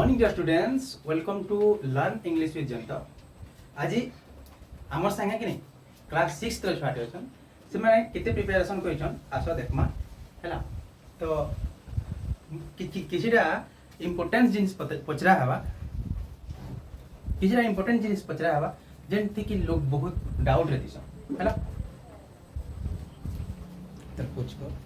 Morning dear students, welcome to learn English with जंत। आज आमर संगे कि क्लास 6 रो छुआटे अछन से माने केते प्रिपरेशन करिछन आसो देखमा हैला। तो किछिटा इंपोर्टेंट जिनिस पचरा हवा, किछिटा इंपोर्टेंट जिनिस पचरा हवा जेंति कि लोग बहुत डाउट रे दिसन हैला। तो पूछ को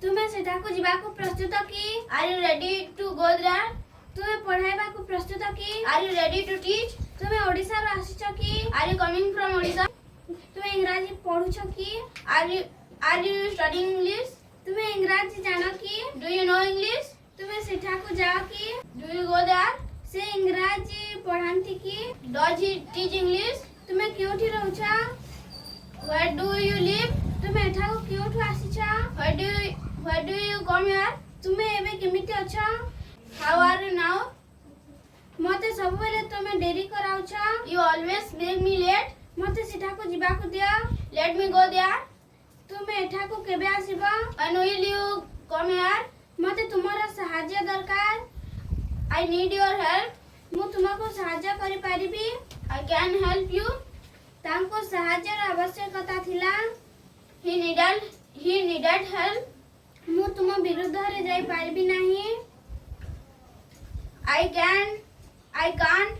तुम्हें सेठा को जीवा को प्रस्तुत की? Are you ready to go there? तुम्हें पढ़ाइबा को प्रस्तुत की? Are you ready to teach? तुम्हें ओडिसा रो आसिछ की? Are you coming from Odisha? तुम्हें इंग्रजी पढुछ की? Are you studying English? तुम्हें इंग्रजी जानो की? Do you know English? तुम्हें सेठा को जाओ की? Do you go there? से इंग्रजी पढ़ांती की? Does he teach English? तुम्हें क्योंठी रहउछा? Where do you live? तुम्हें एठा को क्योंठु आसिछा? Where do you come here? तुम्हें एबे केमिति अछा? How are you now? मते सब बेले तुम्हें देरी कराउछा? You always make me late. मते सेठा को जीवा को दिया? Let me go there. तुम्हें एठा को केबे आसीबा? When will you come here? मते तुम्हारा सहाय्य दरकार? I need your help. मु तुमको सहाय्य करि पारिबी? I can help you. तांको सहाय्यर आवश्यकता थिला। He needed help. मु तुम विरुद्ध रे जाई पारिबी नाही। I can't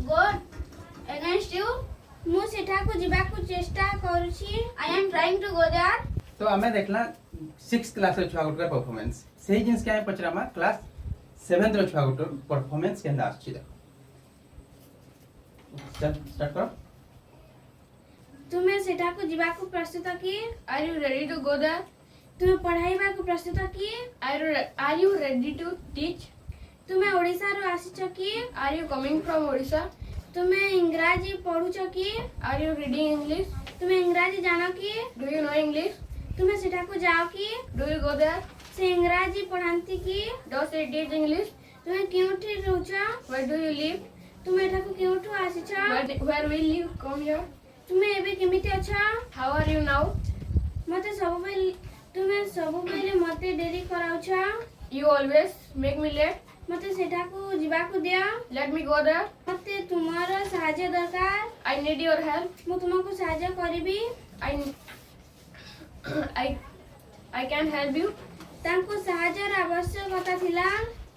go against you. मु सेठा को जीवा को चेष्टा करूची। I am trying to go there. तो हमें देखला 6 क्लास रो छुआ गुटर परफॉर्मेंस सही जिनिस के पचरामा क्लास 7 रो छुआ गुटर परफॉर्मेंस के अंदर आछि। स्टार्ट करो। तुम्हें सेठा को जीवा को प्रस्तुत की? Are you ready to go there? तुम्हें पढ़ाइबा को प्रस्तुत की? Are you ready to teach? तुम्हें ओडिसा रो आसिछ की? Are you coming from Odisha? तुम्हें इंग्रजी पढुछ की? Are you reading English? तुम्हें इंग्रजी जानो की? Do you know English? तुम्हें सेठा को जाओ की? Do you go there? से इंग्रजी पढ़ांती की? Does it teach English? तुम्हें क्योंठी रहउछ? Where do you live? तुम्हें एठा को क्योंठु आसिछ? Where will you come here? तुम्हें एबे केमिति अछ? How are you now? मते सब बेले मते देरी कराउछ। You always make me late. मते सेठा को जीवा को दिया। Let me go there. मते तुम्हारा सहाय्य दरकार। I need your help. मु तुमको सहाय्य करिबी। I can help you. तांको सहाय्यर आवश्यकता थिला।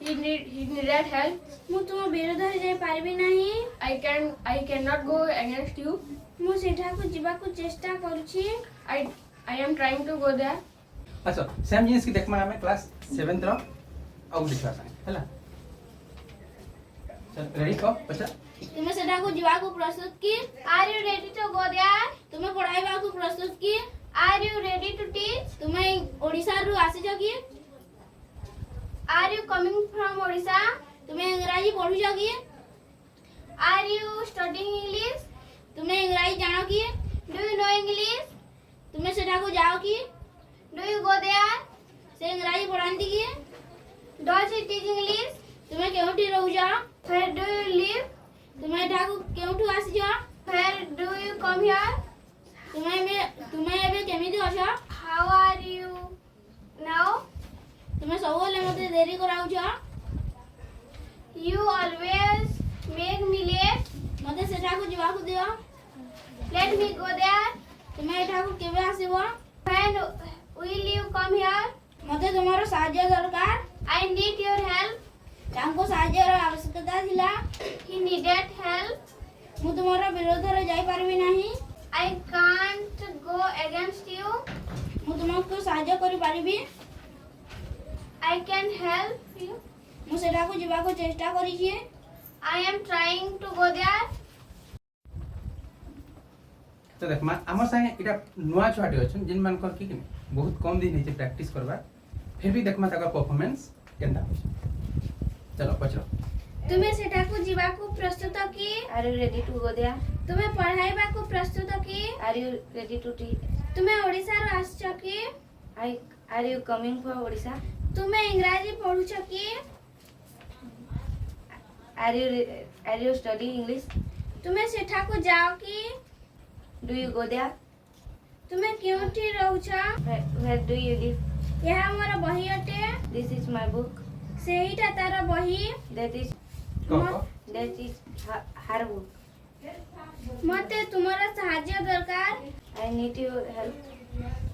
He needed help. मु तुम विरुद्ध रे जाई पारिबी नाही। I cannot go against you. मु सेठा को जीवा को चेष्टा करूची। I am trying to go there. अच्छा सेम जिनिस की देखमा हमें क्लास 7 रो आउ दिखा साइ हैला। चल रेडी को पचा तुम्हें सेठा को जीवा को प्रस्तुत की? Are you ready to go there? तुम्हें पढ़ाइबा को प्रस्तुत की? Are you ready to teach? तुम्हें ओडिसा रो आसिछ की? Are you coming from Odisha? तुम्हें इंग्रजी पढुछ की? Are you studying English? तुम्हें इंग्रजी जानो की? Do you know English? तुम्हें सेठा को जाओ की? Do you go there? से इंग्रजी पढ़ांती की? Does he teach English? तुम्हें केउठी रहउछ? Where do you live? तुम्हें एठा को केउठु आसिछ? Where do you come here? तुम्हें एबे केमिति अछ? How are you now? तुम्हें सबले मते देरी कराउछ? You always make me late. मते सेठा को जीवा को दियो। Let me go there. तुम्हें एठा को केबे आसीबो? When will you come here? मते तुम्हारो सहाय्य दरकार। I need your help. तांको सहाय्यर आवश्यकता थिला। He needed help. मु तुम्हारो विरोध रे जाई पारबी नाही। I can't go against you. मु तुमको सहाय्य करि पारिबी। I can help you. मु सेठा को जीवा को चेष्टा करि छी। I am trying to go there. तो देखमा हमर संगे इटा नुवा छुआटे अछन जिन मान कर कि बहुत कम दिन हेचे प्रैक्टिस करबा फिर भी देखमा ताका परफॉर्मेंस केनता होछ। चलो पचरो। तुम्हें सेठा को जीवा को प्रस्तुत की? Are you ready to go there? तुम्हें पढ़ाइबा को प्रस्तुत की? Are you ready to teach? तुम्हें ओडिसा रो आसिछ की? Are you coming from Odisha? तुम्हें इंग्रजी पढुछ की? Are you studying English? तुम्हें सेठा को जाओ की? Do you go there? तुम्हें क्योंठी रहउछ? Where do you live? यह मोर बही अटे। This is my book. ସେଇଟା ତାର ବହି That is କହ କହ her book. ମତେ ତୁମର ସାହାଯ୍ୟ ଦରକାର I need your help.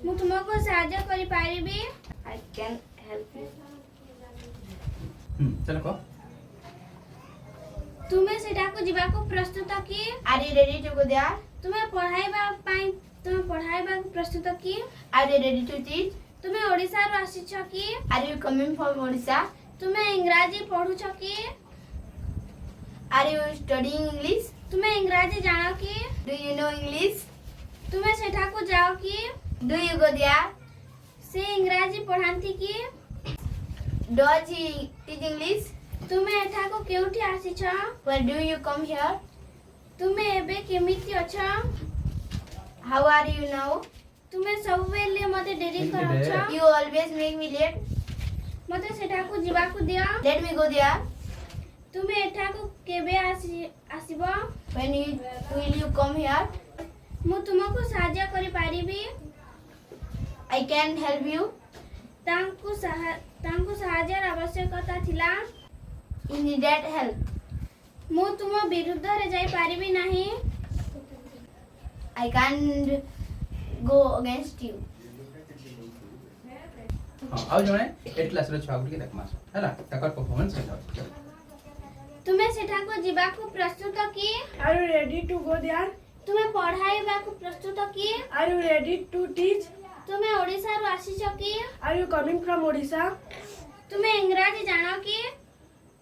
ମୁଁ ତୁମକୁ ସାହାଯ୍ୟ କରିପାରିବି I can help you. ଚାଲ କହ ତୁମେ ସେଠାକୁ ଯିବାକୁ ପ୍ରସ୍ତୁତ କି Are you ready to go there? ତୁମେ ପଢ଼ାଇବାକୁ ପ୍ରସ୍ତୁତ କି Are you ready to teach? ତୁମେ ଓଡ଼ିଶାରୁ ଆସିଛ କି Are you coming from Odisha? ତୁମେ ଇଂରାଜୀ ପଢୁଛ କି Are you studying English? ତୁମେ ଇଂରାଜୀ ଜାଣ କି Do you know English? ତୁମେ ସେଠାକୁ ଯାଅ କି Do you go there? ସେ ଇଂରାଜୀ ପଢ଼ାନ୍ତି କି Does he teach English? ତୁମେ ଏଠାକୁ କେଉଁଠି ଆସିଛ Where do you come here? ତୁମେ ଏବେ କେମିତି ଅଛ How are you now? ତୁମେ ସବୁବେଳେ ମୋତେ ଡେରି କେମିତି କରୁଛ ଡେରି? You always make me late. ମୋତେ ସେଠାକୁ ଯିବାକୁ ଦିଅ Let me go there. ତୁମେ ଏଠାକୁ କେବେ ଆସିବ When will you come here? ମୁଁ ତୁମକୁ ସାହାଯ୍ୟ କରିପାରିବି I can help you. ତାଙ୍କୁ ସାହାଯ୍ୟର ଆବଶ୍ୟକତା ଥିଲା You needed help. ମୁଁ ତୁମ ବିରୁଦ୍ଧରେ ଯାଇପାରିବି ନାହିଁ I can't go against you. ହଁ ଆଉ ଜଣେ 8 କ୍ଲାସର ଛୁଆକୁ ଟିକେ ଦେଖମା ହେଲା ତାଙ୍କର ପରଫର୍ମାନ୍ସ କେମିତି ଅଛି ଚାଲ ତୁମେ ସେଠାକୁ ଯିବାକୁ ପ୍ରସ୍ତୁତ କି Are you ready to go there? ତୁମେ ପଢ଼ାଇବାକୁ ପ୍ରସ୍ତୁତ କି Are you ready to teach? ତୁମେ ଓଡ଼ିଶାରୁ ଆସିଛ କି Are you coming from Odisha? ତୁମେ ଇଂରାଜୀ ଜାଣ କି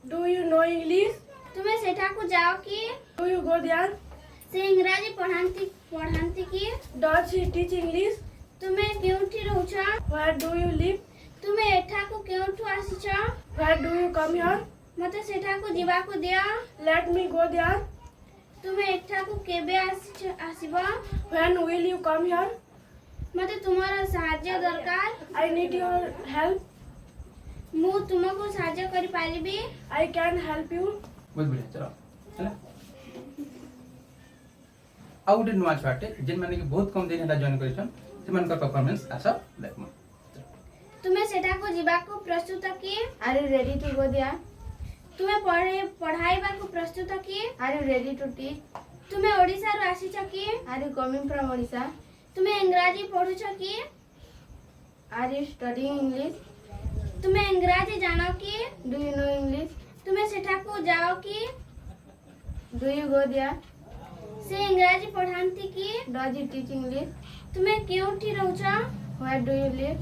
Do you know English? ତୁମେ ସେଠାକୁ ଯାଅ କି Do you go there? ସେ ଇଂରାଜୀ ପଢ଼ାନ୍ତି କି Does he teach English? ତୁମେ କେଉଁଠି ରହୁଛ Where do you live? ତୁମେ ଏଠାକୁ କେଉଁଠୁ ଆସିଛ Where do you come here? ମୋତେ ସେଠାକୁ ଯିବାକୁ ଦିଅ Let me go there. ତୁମେ ଏଠାକୁ କେବେ ଆସିବ When will you come here? ମୋତେ ତୁମର ସାହାଯ୍ୟ ଦରକାର I need your help. ମୁଁ ତୁମକୁ ସାହାଯ୍ୟ କରିପାରିବି I can help you. ବହୁତ ବଢ଼ିଆ ଚାଲ ହେଲା ଆଉ ଗୋଟେ ନୂଆ ଛୁଆଟେ ଯେନ୍ମାନେ କି ବହୁତ କମ୍ ଦିନ ହେଲା ଜଏନ୍ କରିଛନ୍ ସେମାନଙ୍କର ପରଫର୍ମାନ୍ସ ଆସ ଦେଖମା ତୁମେ ସେଠାକୁ ଯିବାକୁ ପ୍ରସ୍ତୁତ କି Are you ready to go there? ତୁମେ ପଢ଼ାଇବାକୁ ପ୍ରସ୍ତୁତ କି Are you ready to teach? ତୁମେ ଓଡ଼ିଶାରୁ ଆସିଛ କି Are you coming from Odisha? ତୁମେ ଇଂରାଜୀ ପଢୁଛ କି Are you studying English? ତୁମେ ଇଂରାଜୀ ଜାଣ କି Do you know English? ତୁମେ ସେଠାକୁ ଯାଅ କି Do you go there? ସେ ଇଂରାଜୀ ପଢ଼ାନ୍ତି କି Does he teach English? ତୁମେ କେଉଁଠି ରହୁଛ Where do you live?